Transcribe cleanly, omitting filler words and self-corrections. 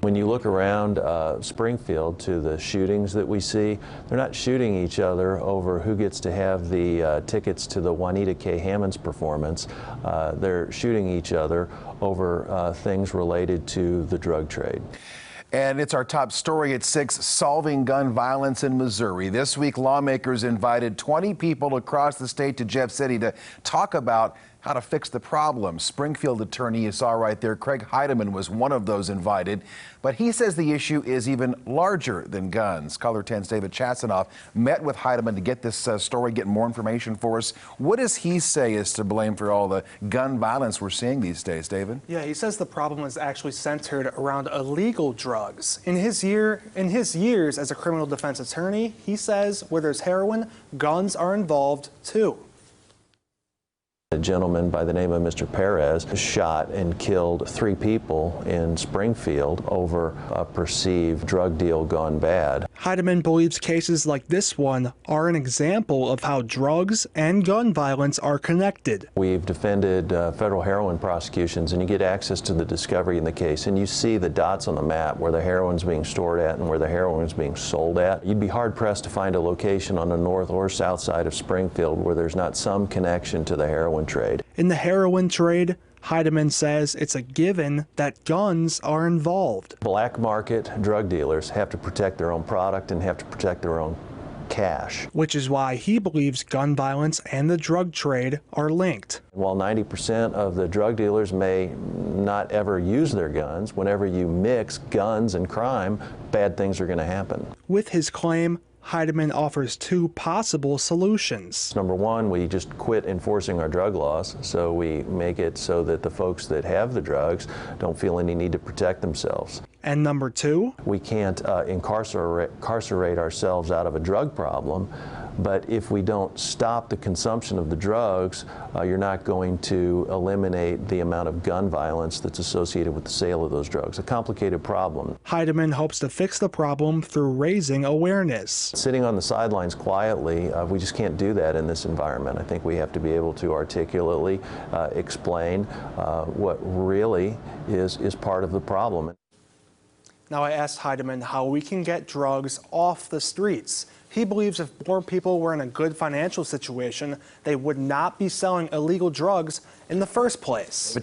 When you look around Springfield to the shootings that we see, they're not shooting each other over who gets to have the tickets to the Juanita K. Hammonds performance. They're shooting each other over things related to the drug trade. And it's our top story at 6, solving gun violence in Missouri. This week, lawmakers invited 20 people across the state to Jeff City to talk about how to fix the problem. Springfield attorney you saw right there, Craig Heidemann, was one of those invited. But he says the issue is even larger than guns. Color 10's David Chatsanoff met with Heidemann to get this story, get more information for us. What does he say is to blame for all the gun violence we're seeing these days, David? Yeah, he says the problem is actually centered around illegal drugs. In his years as a criminal defense attorney, he says where there's heroin, guns are involved too. A gentleman by the name of Mr. Perez shot and killed 3 people in Springfield over a perceived drug deal gone bad. Heidemann believes cases like this one are an example of how drugs and gun violence are connected. We've defended federal heroin prosecutions, and you get access to the discovery in the case, and you see the dots on the map where the heroin's being stored at and where the heroin's being sold at. You'd be hard-pressed to find a location on the north or south side of Springfield where there's not some connection to the heroin trade. In the heroin trade, Heidemann says it's a given that guns are involved. Black market drug dealers have to protect their own product and have to protect their own cash. Which is why he believes gun violence and the drug trade are linked. While 90% of the drug dealers may not ever use their guns, whenever you mix guns and crime, bad things are going to happen. With his claim, Heidemann offers 2 possible solutions. Number 1, we just quit enforcing our drug laws, so we make it so that the folks that have the drugs don't feel any need to protect themselves. And number 2? We can't incarcerate ourselves out of a drug problem, but if we don't stop the consumption of the drugs, you're not going to eliminate the amount of gun violence that's associated with the sale of those drugs. A complicated problem. Heidemann hopes to fix the problem through raising awareness. Sitting on the sidelines quietly, we just can't do that in this environment. I think we have to be able to articulately explain what really is part of the problem. Now, I asked Heidemann how we can get drugs off the streets. He believes if more people were in a good financial situation, they would not be selling illegal drugs in the first place.